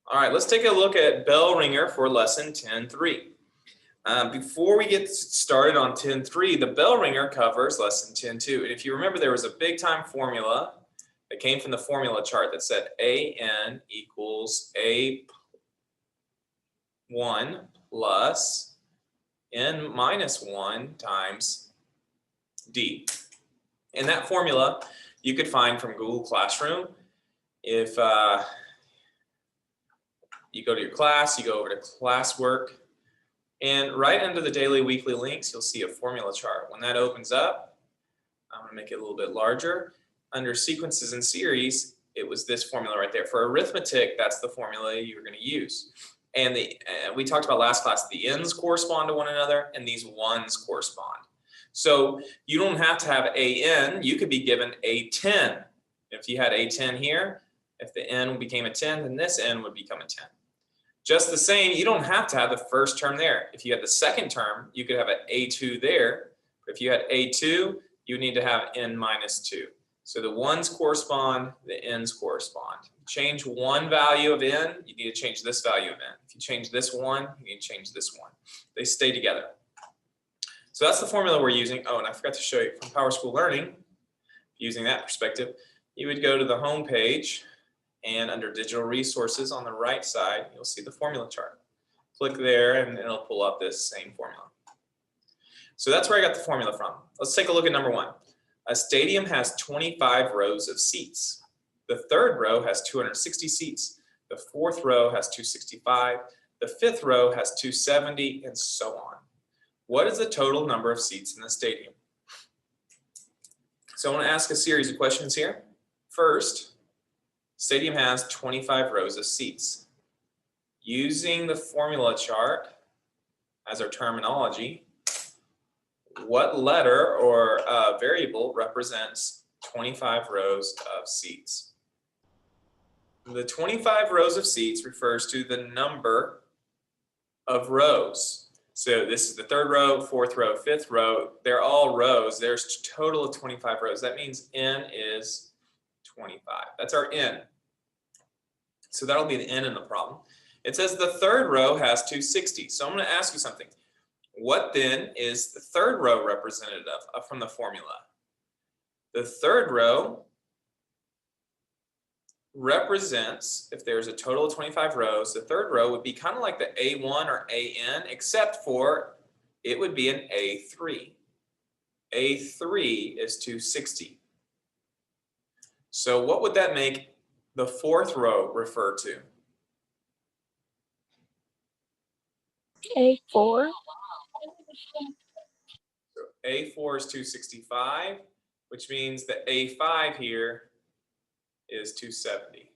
All right, let's take a look at bellringer for lesson 10.3. Before we get started on 10.3, the bellringer covers lesson 10.2. And if you remember, there was a big time formula that came from the formula chart that said AN equals A1 plus N minus 1 times D. And that formula you could find from Google Classroom. If you go to your class, you go over to classwork, and right under the daily, weekly links, you'll see a formula chart. When that opens up, I'm going to make it a little bit larger. Under sequences and series, it was this formula right there. For arithmetic, that's the formula you're going to use. And we talked about last class, the n's correspond to one another, and these ones correspond. So you don't have to have an, you could be given a 10. If you had a 10 here, if the n became a 10, then this n would become a 10. Just the same, you don't have to have the first term there. If you had the second term, you could have an A2 there. If you had A2, you need to have n minus 2. So the ones correspond, the n's correspond. Change one value of n, you need to change this value of n. If you change this one, you need to change this one. They stay together. So that's the formula we're using. Oh, and I forgot to show you from Power School Learning, using that perspective, you would go to the home page, and under digital resources on the right side, you'll see the formula chart. Click there and it'll pull up this same formula. So that's where I got the formula from. Let's take a look at number one. A stadium has 25 rows of seats. The third row has 260 seats. The fourth row has 265. The fifth row has 270, and so on. What is the total number of seats in the stadium? So I want to ask a series of questions here. First, stadium has 25 rows of seats. Using the formula chart as our terminology, what letter or variable represents 25 rows of seats? The 25 rows of seats refers to the number of rows. So this is the third row, fourth row, fifth row. They're all rows. There's a total of 25 rows. That means n is 25. That's our n. So that'll be the n in the problem. It says the third row has 260. So I'm going to ask you something. What then is the third row representative of from the formula? The third row represents, if there's a total of 25 rows, the third row would be kind of like the A1 or AN, except for it would be an A3. A3 is 260. So what would that make the fourth row refer to? A4. So A4 is 265, which means the A5 here is 270.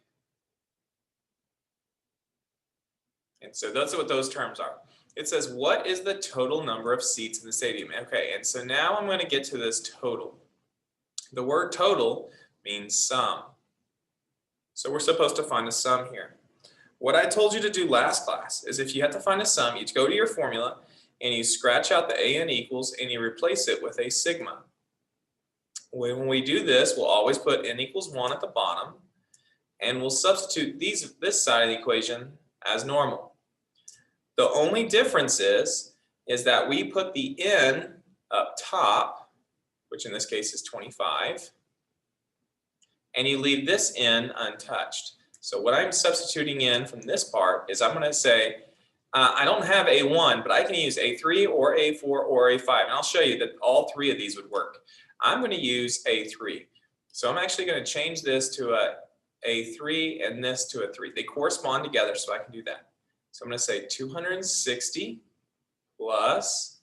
And so that's what those terms are. It says, what is the total number of seats in the stadium? Okay, and so now I'm going to get to this total. The word total means sum. So we're supposed to find a sum here. What I told you to do last class is if you have to find a sum, you go to your formula and you scratch out the AN equals and you replace it with a sigma. When we do this, we'll always put n equals 1 at the bottom, and we'll substitute this side of the equation as normal. The only difference is that we put the n up top, which in this case is 25, and you leave this n untouched. So what I'm substituting in from this part is I'm going to say, I don't have A1, but I can use A3 or A4 or A5, and I'll show you that all three of these would work. I'm going to use A3. So I'm actually going to change this to a A3 and this to a 3. They correspond together, so I can do that. So I'm going to say 260 plus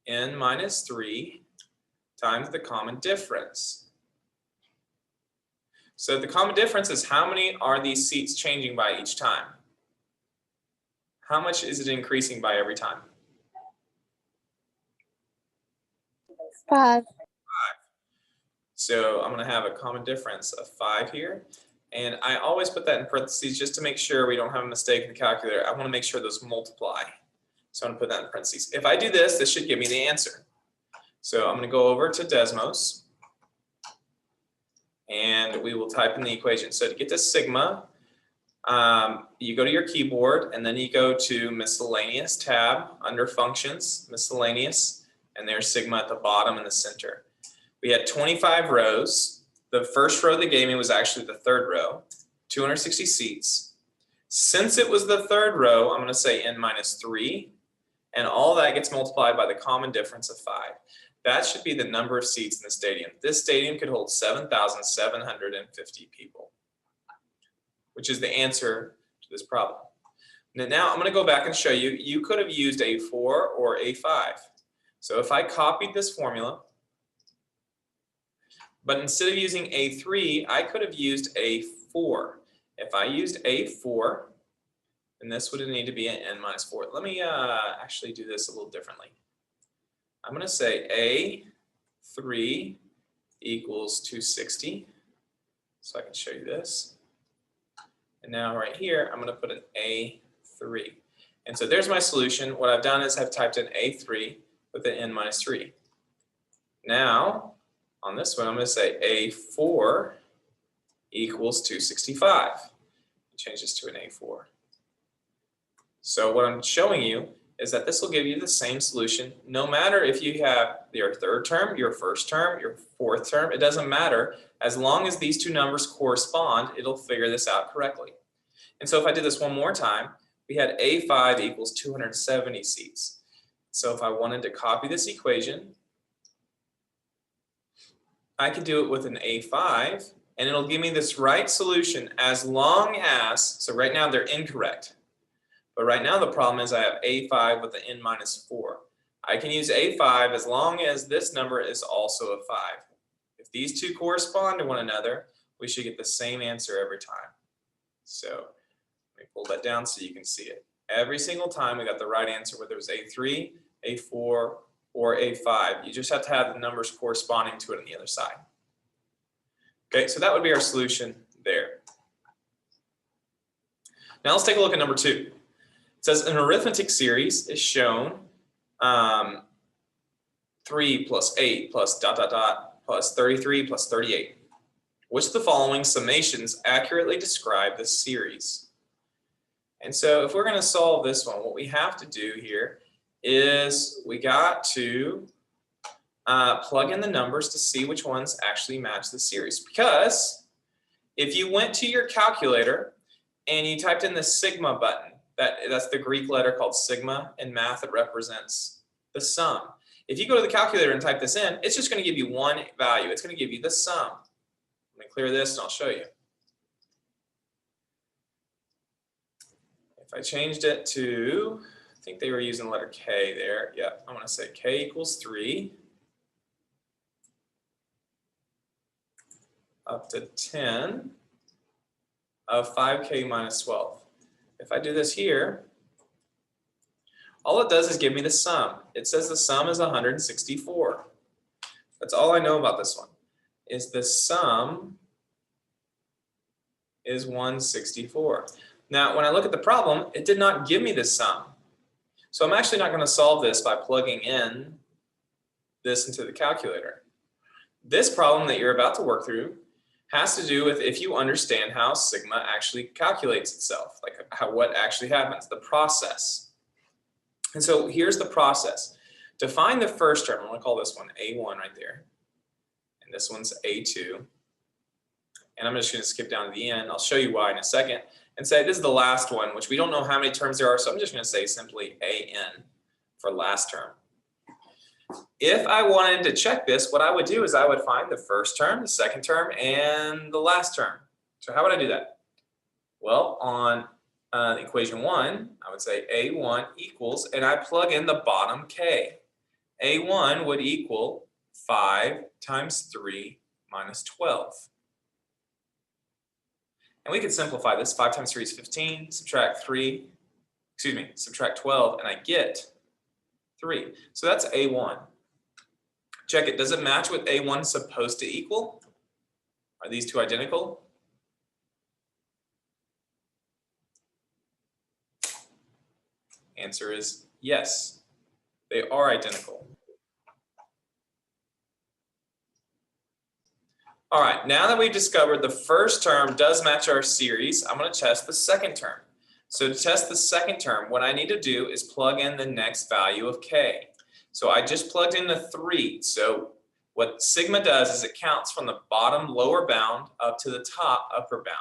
n minus 3 times the common difference. So the common difference is how many are these seats changing by each time? How much is it increasing by every time? 5. So I'm going to have a common difference of 5 here. And I always put that in parentheses just to make sure we don't have a mistake in the calculator. I want to make sure those multiply. So I'm going to put that in parentheses. If I do this, this should give me the answer. So I'm going to go over to Desmos. And we will type in the equation. So to get to sigma, You go to your keyboard and then you go to miscellaneous tab under functions, miscellaneous, and there's sigma at the bottom in the center. We had 25 rows. The first row they gave me was actually the third row, 260 seats. Since it was the third row, I'm going to say n minus 3, and all that gets multiplied by the common difference of 5. That should be the number of seats in the stadium. This stadium could hold 7,750 people, which is the answer to this problem. Now I'm going to go back and show you, you could have used A4 or A5. So if I copied this formula, but instead of using A3, I could have used A4. If I used A4, then this would need to be an n minus 4. Let me actually do this a little differently. I'm going to say A3 equals 260. So I can show you this. And now right here, I'm going to put an A3. And so there's my solution. What I've done is I've typed in A3 with an n minus 3. Now, on this one, I'm going to say A4 equals 265. Change this to an A4. So what I'm showing you is that this will give you the same solution no matter if you have your third term, your first term, your fourth term. It doesn't matter. As long as these two numbers correspond, it'll figure this out correctly. And so if I did this one more time, we had A5 equals 270 seats. So if I wanted to copy this equation, I could do it with an A5, and it'll give me this right solution as long as, so right now they're incorrect. But right now the problem is I have A5 with an n minus 4. I can use A5 as long as this number is also a 5. If these two correspond to one another, we should get the same answer every time. So let me pull that down so you can see it. Every single time we got the right answer, whether it was A3, A4, or A5. You just have to have the numbers corresponding to it on the other side. Okay, so that would be our solution there. Now let's take a look at number 2. It says an arithmetic series is shown 3 plus 8 plus ... plus 33 plus 38. Which of the following summations accurately describe the series? And so if we're going to solve this one, what we have to do here is we got to plug in the numbers to see which ones actually match the series. Because if you went to your calculator and you typed in the sigma button, that's the Greek letter called sigma. In math, it represents the sum. If you go to the calculator and type this in, it's just going to give you one value. It's going to give you the sum. Let me clear this and I'll show you. If I changed it to, I think they were using the letter K there. Yeah, I'm going to say K equals 3 up to 10 of 5K minus 12. If I do this here, all it does is give me the sum. It says the sum is 164. That's all I know about this one, is the sum is 164. Now, when I look at the problem, it did not give me the sum. So I'm actually not going to solve this by plugging in this into the calculator. This problem that you're about to work through has to do with if you understand how sigma actually calculates itself, like what actually happens, the process. And so here's the process. To find the first term, I'm going to call this one A1 right there, and this one's A2. And I'm just going to skip down to the end. I'll show you why in a second, and say this is the last one, which we don't know how many terms there are, so I'm just going to say simply AN for last term. If I wanted to check this, what I would do is I would find the first term, the second term, and the last term. So how would I do that? Well, on equation 1, I would say A1 equals, and I plug in the bottom K. A1 would equal 5 times 3 minus 12. And we could simplify this. 5 times 3 is 15, subtract 12, and I get 3. So that's A1. Check it. Does it match what A1 is supposed to equal? Are these two identical? Answer is yes. They are identical. All right, now that we've discovered the first term does match our series, I'm going to test the second term. So to test the second term, what I need to do is plug in the next value of k. So I just plugged in the 3. So what sigma does is it counts from the bottom lower bound up to the top upper bound.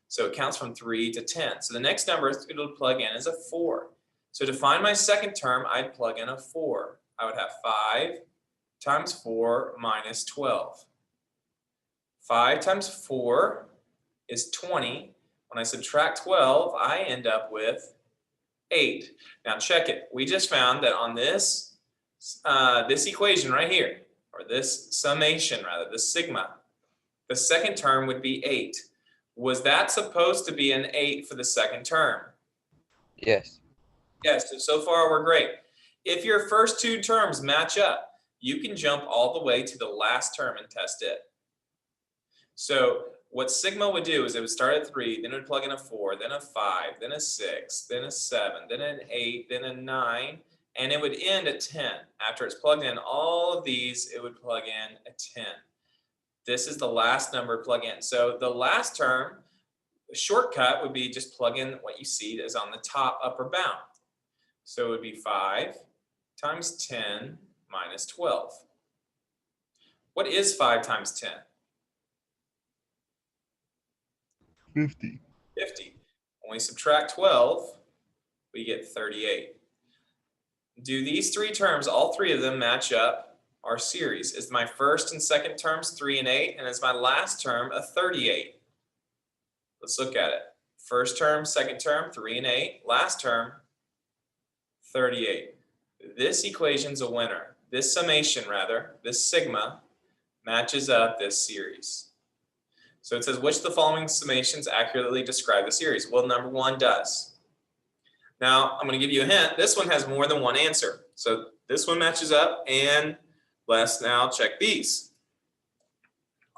So it counts from 3 to 10. So the next number it'll plug in is a 4. So to find my second term, I'd plug in a 4. I would have 5 times 4 minus 12. 5 times 4 is 20. When I subtract 12, I end up with 8. Now check it. We just found that on this equation right here, or this summation rather, this sigma, the second term would be 8. Was that supposed to be an 8 for the second term? Yes. Yes, so far we're great. If your first two terms match up, you can jump all the way to the last term and test it. So what sigma would do is it would start at 3, then it would plug in a 4, then a 5, then a 6, then a 7, then an 8, then a 9, and it would end at 10. After it's plugged in all of these, it would plug in a 10. This is the last number to plug in. So the last term, the shortcut would be just plug in what you see is on the top upper bound. So it would be 5 times 10 minus 12. What is 5 times 10? 50. 50. When we subtract 12, we get 38. Do these three terms, all three of them, match up our series? Is my first and second terms 3 and 8, and is my last term a 38? Let's look at it. First term, second term, 3 and 8. Last term, 38. This equation's a winner. This summation, rather, this sigma, matches up this series. So it says, which of the following summations accurately describe the series? Well, number 1 does. Now, I'm going to give you a hint. This one has more than one answer. So this one matches up, and let's now check these.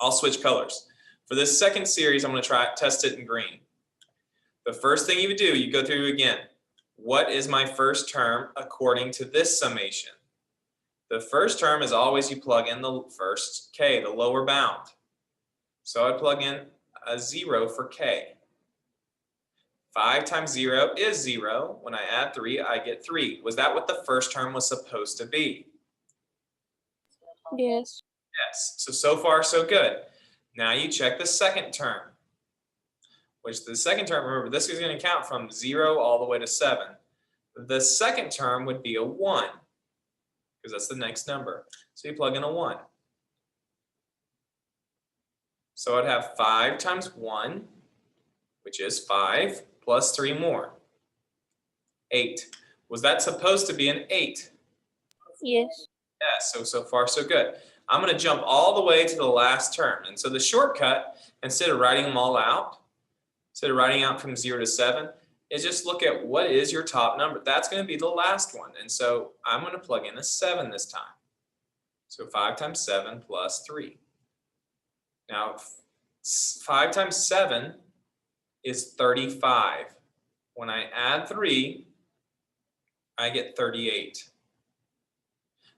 I'll switch colors. For this second series, I'm going to test it in green. The first thing you would do, you go through again. What is my first term according to this summation? The first term is always you plug in the first k, the lower bound. So I plug in a 0 for k. 5 times 0 is 0. When I add 3, I get 3. Was that what the first term was supposed to be? Yes. Yes. So far, so good. Now you check the second term, which the second term, remember, this is going to count from 0 all the way to 7. The second term would be a 1, because that's the next number. So you plug in a 1. So I'd have 5 times 1, which is 5, plus 3 more. 8. Was that supposed to be an 8? Yes. Yes, so far so good. I'm going to jump all the way to the last term. And so the shortcut, instead of writing them all out, instead of writing out from 0 to 7, is just look at what is your top number. That's going to be the last one. And so I'm going to plug in a 7 this time. So 5 times 7 plus 3. Now, 5 times 7 is 35. When I add 3, I get 38.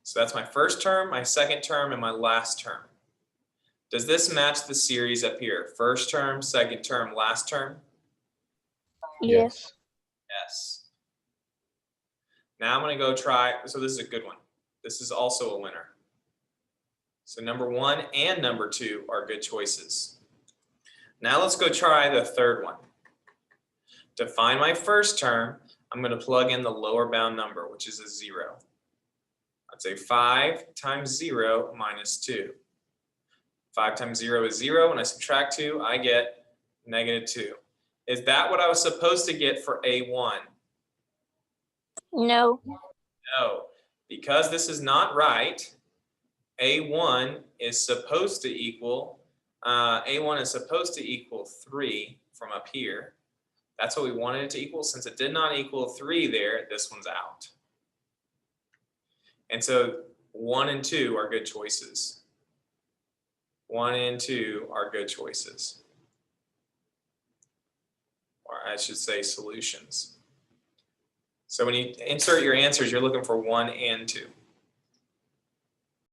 So that's my first term, my second term, and my last term. Does this match the series up here? First term, second term, last term? Yes. Yes. Now I'm going to go try, so this is a good one. This is also a winner. So number 1 and number 2 are good choices. Now let's go try the third one. To find my first term, I'm going to plug in the lower bound number, which is a 0. I'd say 5 times 0 minus 2. 5 times 0 is 0. When I subtract 2, I get -2. Is that what I was supposed to get for A1? No. No. Because this is not right, A1 is supposed to equal 3 from up here. That's what we wanted it to equal. Since it did not equal 3 there, this one's out. And so 1 and 2 are good choices. 1 and 2 are good choices. Or I should say solutions. So when you insert your answers, you're looking for 1 and 2.